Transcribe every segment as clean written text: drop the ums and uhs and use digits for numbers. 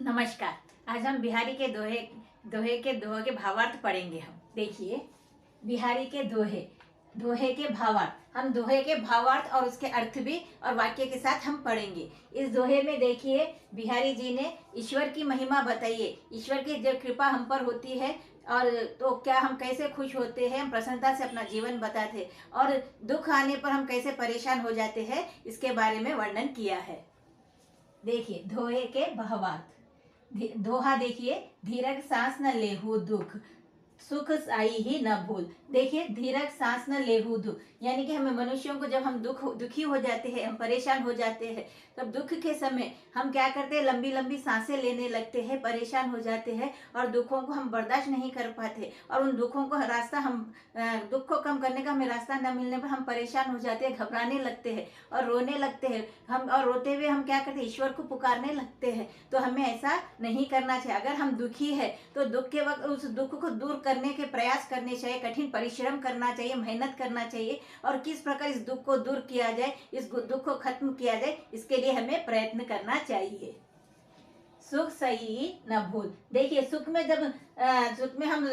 नमस्कार। आज हम बिहारी के दोहे के भावार्थ पढ़ेंगे। हम देखिए, बिहारी के दोहे के भावार्थ, हम दोहे के भावार्थ और उसके अर्थ भी और वाक्य के साथ हम पढ़ेंगे। इस दोहे में देखिए, बिहारी जी ने ईश्वर की महिमा बताइए। ईश्वर की जब कृपा हम पर होती है और तो क्या हम कैसे खुश होते हैं, हम प्रसन्नता से अपना जीवन बताते हैं, और दुख आने पर हम कैसे परेशान हो जाते हैं, इसके बारे में वर्णन किया है। देखिए, दोहे के भावार्थ। दोहा देखिए, धीरज सांस न लेहू दुख, सुख आई ही न भूल। देखिए, धीरज सांस न लेहू दुख, यानी कि हमें मनुष्यों को जब हम दुखी हो जाते हैं, हम परेशान हो जाते हैं, तब दुख के समय हम क्या करते हैं, लंबी लंबी सांसें लेने लगते हैं, परेशान हो जाते हैं और दुखों को हम बर्दाश्त नहीं कर पाते, और उन दुखों को रास्ता हम दुख को कम करने का हमें रास्ता न मिलने पर हम परेशान हो जाते हैं, घबराने लगते हैं और रोने लगते हैं। हम और रोते हुए हम क्या करते हैं, ईश्वर को पुकारने लगते हैं। तो हमें ऐसा नहीं करना चाहिए। अगर हम दुखी है तो दुख के वक्त उस दुख को दूर करने के प्रयास करने चाहिए, कठिन परिश्रम करना चाहिए, मेहनत करना चाहिए, और किस प्रकार इस दुख को दूर किया जाए, इस दुख को खत्म किया जाए, इसके लिए हमें प्रयत्न करना चाहिए। सुख सही न भूल। देखिए, सुख में जब सुख में हम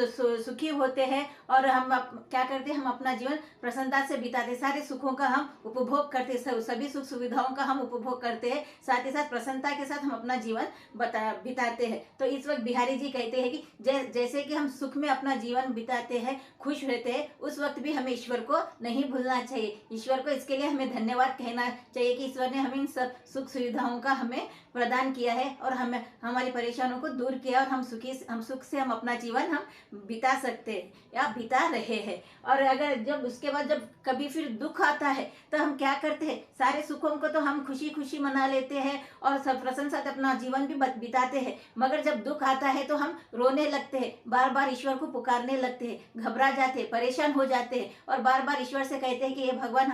सुखी होते हैं और हम क्या करते हैं, हम अपना जीवन प्रसन्नता से बिताते, सारे सुखों का हम उपभोग करते, सभी सुख सुविधाओं का हम उपभोग करते हैं, साथ ही साथ प्रसन्नता के साथ हम अपना जीवन बिताते हैं। तो इस वक्त बिहारी जी कहते हैं कि जैसे कि हम सुख में अपना जीवन बिताते हैं, खुश रहते हैं, उस वक्त भी हमें ईश्वर को नहीं भूलना चाहिए। ईश्वर को इसके लिए हमें धन्यवाद कहना चाहिए कि ईश्वर ने हमें इन सब सुख सुविधाओं का हमें प्रदान किया है और हमें हमारी परेशानियों को दूर किया, और हम सुख से हम अपना जीवन हम बिता सकते हैं या बिता रहे हैं। और अगर जब उसके बाद जब कभी फिर दुख आता है तो हम क्या करते हैं, सारे सुखों को तो हम खुशी खुशी मना लेते हैं और सब प्रसन्न साथ अपना जीवन भी बिताते हैं, मगर जब दुख आता है तो हम रोने लगते हैं, बार बार ईश्वर को पुकारने लगते हैं, घबरा जाते हैं, परेशान हो जाते हैं, और बार बार ईश्वर से कहते हैं कि ये भगवान,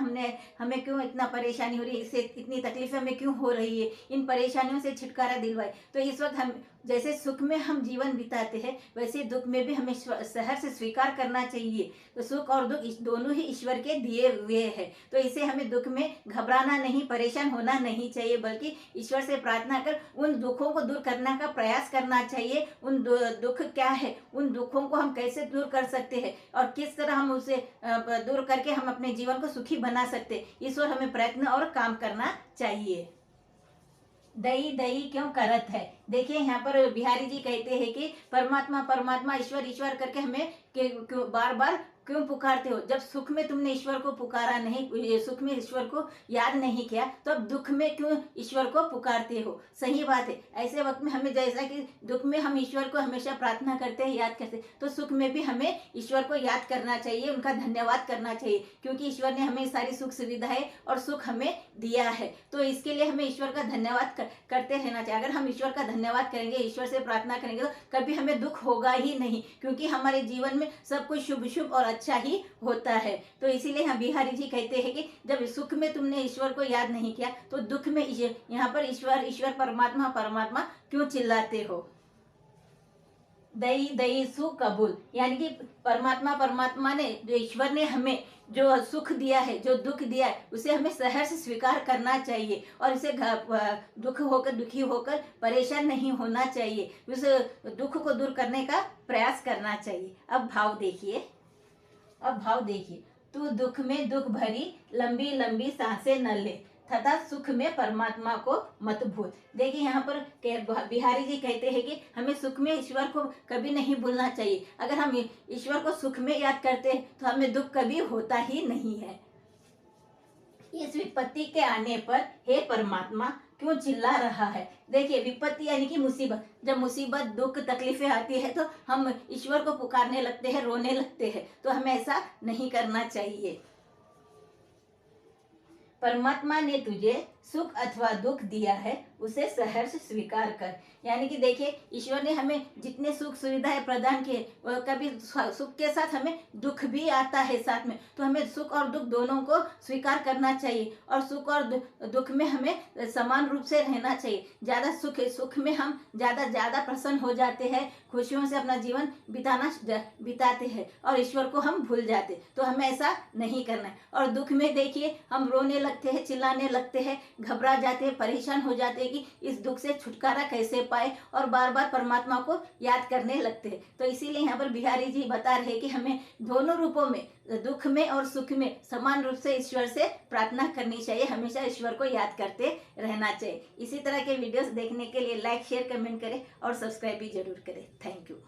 हमें क्यों इतना परेशानी हो रही है, इससे इतनी तकलीफें हमें क्यों हो रही है, इन परेशानियों से छुटकारा दिलवाए। तो इस वक्त हम जैसे सुख में हम जीवन बिताते हैं, वैसे दुख में भी हमें सहर्ष से स्वीकार करना चाहिए। तो सुख और दुख दोनों ही ईश्वर के दिए हुए हैं, तो इसे हमें दुख में घबराना नहीं, परेशान होना नहीं चाहिए, बल्कि ईश्वर से प्रार्थना कर उन दुखों को दूर करने का प्रयास करना चाहिए। उन दुख क्या है, उन दुखों को हम कैसे दूर कर सकते हैं और किस तरह हम उसे दूर करके हम अपने जीवन को सुखी बना सकते हैं, इस ओर हमें प्रयत्न और काम करना चाहिए। दई दई क्यों करत है। देखिए, यहाँ पर बिहारी जी कहते हैं कि परमात्मा परमात्मा, ईश्वर ईश्वर करके हमें बार बार क्यों पुकारते हो। जब सुख में तुमने ईश्वर को पुकारा नहीं, सुख में ईश्वर को याद नहीं किया, तो अब दुख में क्यों ईश्वर को पुकारते हो। सही बात है, ऐसे वक्त में हमें जैसा कि दुख में हम ईश्वर को हमेशा प्रार्थना करते हैं, याद करते हैं, तो सुख में भी हमें ईश्वर को याद करना चाहिए, उनका धन्यवाद करना चाहिए, क्योंकि ईश्वर ने हमें सारी सुख सुविधाएं और सुख हमें दिया है। तो इसके लिए हमें ईश्वर का धन्यवाद करते रहना चाहिए। अगर हम ईश्वर का धन्यवाद करेंगे, ईश्वर से प्रार्थना करेंगे, तो कभी हमें दुख होगा ही नहीं, क्योंकि हमारे जीवन में सब कुछ शुभ शुभ और अच्छा ही होता है। तो इसीलिए हम बिहारी जी कहते हैं कि जब सुख में तुमने ईश्वर को याद नहीं किया, तो दुख में यहाँ पर ईश्वर ईश्वर परमात्मा परमात्मा क्यों चिल्लाते हो। दई दई सुख कबूल, यानी कि परमात्मा परमात्मा ने, जो ईश्वर ने हमें जो सुख दिया है, जो दुख दिया है, उसे हमें सहर्ष स्वीकार करना चाहिए और इसे दुखी होकर परेशान नहीं होना चाहिए, उस दुख को दूर करने का प्रयास करना चाहिए। अब भाव देखिए, तू दुख में दुख भरी लंबी लंबी सांसें न ले, तथा सुख में परमात्मा को मत भूल। देखिए, यहाँ पर बिहारी जी कहते हैं कि हमें सुख में ईश्वर को कभी नहीं भूलना चाहिए। अगर हम ईश्वर को सुख में याद करते हैं तो हमें दुख कभी होता ही नहीं है। इस विपत्ति के आने पर हे परमात्मा क्यों चिल्ला रहा है। देखिए, विपत्ति यानी कि मुसीबत, जब मुसीबत दुख तकलीफें आती है तो हम ईश्वर को पुकारने लगते हैं, रोने लगते हैं, तो हमें ऐसा नहीं करना चाहिए। परमात्मा ने तुझे सुख अथवा दुख दिया है, उसे सहर्ष स्वीकार कर। यानी कि देखिए, ईश्वर ने हमें जितने सुख सुविधाएं प्रदान किए, कभी सुख के साथ हमें दुख भी आता है साथ में, तो हमें सुख और दुख दोनों को स्वीकार करना चाहिए, और सुख और दुख में हमें समान रूप से रहना चाहिए। ज्यादा सुख में हम ज्यादा प्रसन्न हो जाते हैं, खुशियों से अपना जीवन बिताते हैं और ईश्वर को हम भूल जाते, तो हमें ऐसा नहीं करना है। और दुख में देखिए, हम रोने लगते हैं, चिल्लाने लगते हैं, घबरा जाते हैं, परेशान हो जाते हैं कि इस दुख से छुटकारा कैसे पाए, और बार बार परमात्मा को याद करने लगते हैं। तो इसीलिए यहाँ पर बिहारी जी बता रहे कि हमें दोनों रूपों में, दुख में और सुख में समान रूप से ईश्वर से प्रार्थना करनी चाहिए, हमेशा ईश्वर को याद करते रहना चाहिए। इसी तरह के वीडियोस देखने के लिए लाइक, शेयर, कमेंट करें और सब्सक्राइब भी जरूर करें। Thank you.